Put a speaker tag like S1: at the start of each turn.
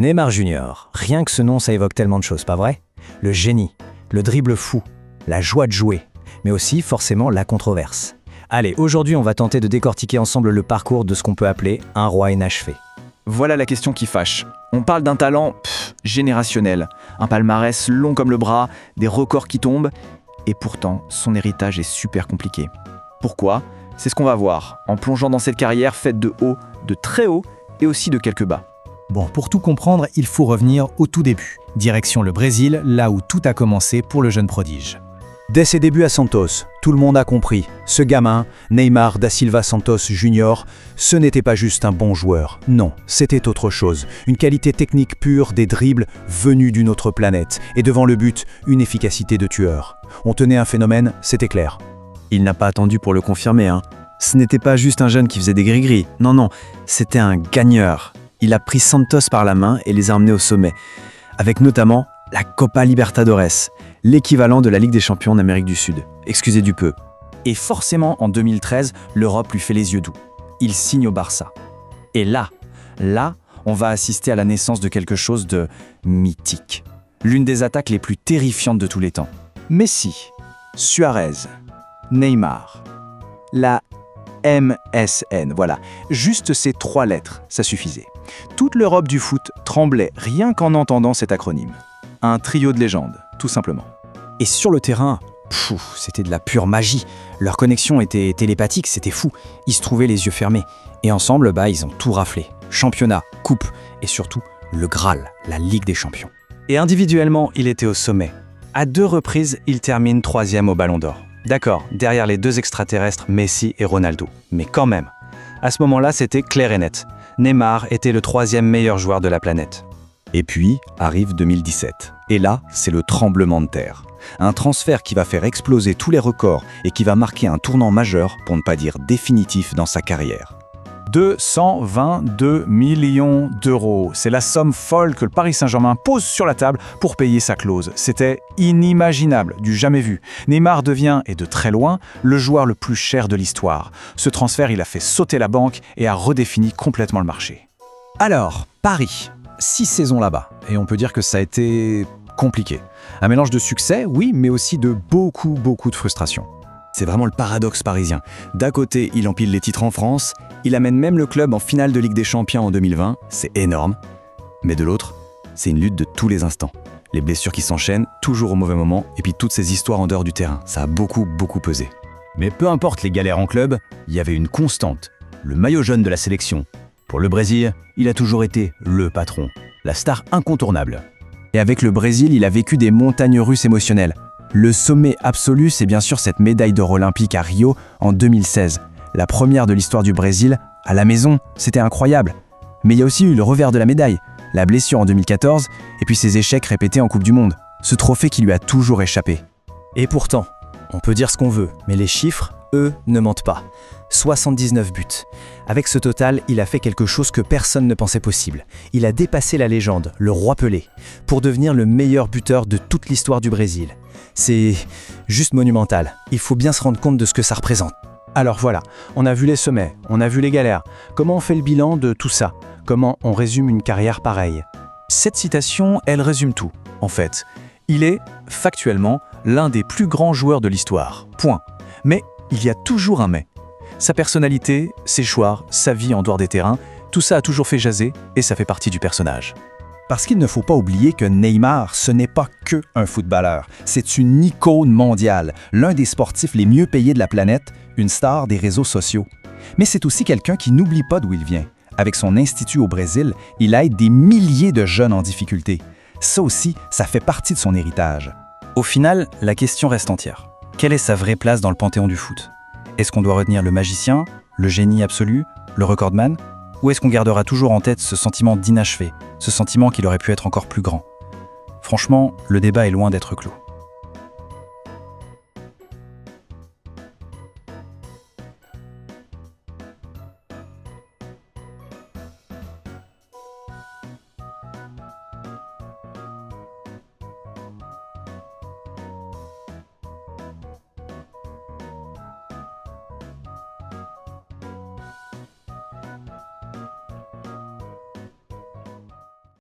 S1: Neymar Junior, rien que ce nom ça évoque tellement de choses, pas vrai? Le génie, le dribble fou, la joie de jouer, mais aussi forcément la controverse. Allez, aujourd'hui on va tenter de décortiquer ensemble le parcours de ce qu'on peut appeler un roi inachevé.
S2: Voilà la question qui fâche. On parle d'un talent générationnel, un palmarès long comme le bras, des records qui tombent, et pourtant son héritage est super compliqué. Pourquoi? C'est ce qu'on va voir, en plongeant dans cette carrière faite de haut, de très haut, et aussi de quelques bas.
S3: Bon, pour tout comprendre, il faut revenir au tout début. Direction le Brésil, là où tout a commencé pour le jeune prodige.
S4: Dès ses débuts à Santos, tout le monde a compris. Ce gamin, Neymar da Silva Santos Junior, ce n'était pas juste un bon joueur. Non, c'était autre chose. Une qualité technique pure, des dribbles venus d'une autre planète. Et devant le but, une efficacité de tueur. On tenait un phénomène, c'était clair.
S5: Il n'a pas attendu pour le confirmer, hein. Ce n'était pas juste un jeune qui faisait des gris-gris. Non, c'était un gagneur. Il a pris Santos par la main et les a emmenés au sommet. Avec notamment la Copa Libertadores, l'équivalent de la Ligue des Champions d'Amérique du Sud. Excusez du peu.
S2: Et forcément, en 2013, l'Europe lui fait les yeux doux. Il signe au Barça. Et là, on va assister à la naissance de quelque chose de mythique. L'une des attaques les plus terrifiantes de tous les temps. Messi, Suarez, Neymar. La MSN, voilà. Juste ces 3 lettres, ça suffisait. Toute l'Europe du foot tremblait rien qu'en entendant cet acronyme. Un trio de légendes, tout simplement.
S1: Et sur le terrain, c'était de la pure magie. Leur connexion était télépathique, c'était fou. Ils se trouvaient les yeux fermés. Et ensemble, ils ont tout raflé. Championnat, coupe et surtout le Graal, la Ligue des Champions.
S2: Et individuellement, il était au sommet. À 2 reprises, il termine 3e au Ballon d'Or. D'accord, derrière les 2 extraterrestres, Messi et Ronaldo. Mais quand même, à ce moment-là, c'était clair et net. Neymar était le 3e meilleur joueur de la planète.
S6: Et puis arrive 2017. Et là, c'est le tremblement de terre. Un transfert qui va faire exploser tous les records et qui va marquer un tournant majeur, pour ne pas dire définitif, dans sa carrière.
S7: 222 millions d'euros. C'est la somme folle que le Paris Saint-Germain pose sur la table pour payer sa clause. C'était inimaginable, du jamais vu. Neymar devient, et de très loin, le joueur le plus cher de l'histoire. Ce transfert, il a fait sauter la banque et a redéfini complètement le marché.
S3: Alors, Paris, 6 saisons là-bas, et on peut dire que ça a été compliqué. Un mélange de succès, oui, mais aussi de beaucoup de frustration.
S6: C'est vraiment le paradoxe parisien. D'un côté, il empile les titres en France, il amène même le club en finale de Ligue des Champions en 2020, c'est énorme. Mais de l'autre, c'est une lutte de tous les instants. Les blessures qui s'enchaînent, toujours au mauvais moment, et puis toutes ces histoires en dehors du terrain, ça a beaucoup pesé.
S4: Mais peu importe les galères en club, il y avait une constante. Le maillot jaune de la sélection. Pour le Brésil, il a toujours été le patron, la star incontournable.
S5: Et avec le Brésil, il a vécu des montagnes russes émotionnelles. Le sommet absolu, c'est bien sûr cette médaille d'or olympique à Rio en 2016. La première de l'histoire du Brésil, à la maison, c'était incroyable. Mais il y a aussi eu le revers de la médaille, la blessure en 2014, et puis ses échecs répétés en Coupe du Monde. Ce trophée qui lui a toujours échappé.
S1: Et pourtant, on peut dire ce qu'on veut, mais les chiffres, eux, ne mentent pas. 79 buts. Avec ce total, il a fait quelque chose que personne ne pensait possible. Il a dépassé la légende, le roi Pelé, pour devenir le meilleur buteur de toute l'histoire du Brésil. C'est juste monumental. Il faut bien se rendre compte de ce que ça représente.
S7: Alors voilà, on a vu les sommets, on a vu les galères. Comment on fait le bilan de tout ça? Comment on résume une carrière pareille? Cette citation, elle résume tout, en fait. Il est, factuellement, l'un des plus grands joueurs de l'histoire. Point. Mais il y a toujours un mais. Sa personnalité, ses choix, sa vie en dehors des terrains, tout ça a toujours fait jaser et ça fait partie du personnage.
S3: Parce qu'il ne faut pas oublier que Neymar, ce n'est pas que un footballeur. C'est une icône mondiale, l'un des sportifs les mieux payés de la planète, une star des réseaux sociaux. Mais c'est aussi quelqu'un qui n'oublie pas d'où il vient. Avec son institut au Brésil, il aide des milliers de jeunes en difficulté. Ça aussi, ça fait partie de son héritage.
S1: Au final, la question reste entière. Quelle est sa vraie place dans le panthéon du foot? Est-ce qu'on doit retenir le magicien, le génie absolu, le recordman? Ou est-ce qu'on gardera toujours en tête ce sentiment d'inachevé, ce sentiment qu'il aurait pu être encore plus grand? Franchement, le débat est loin d'être clos.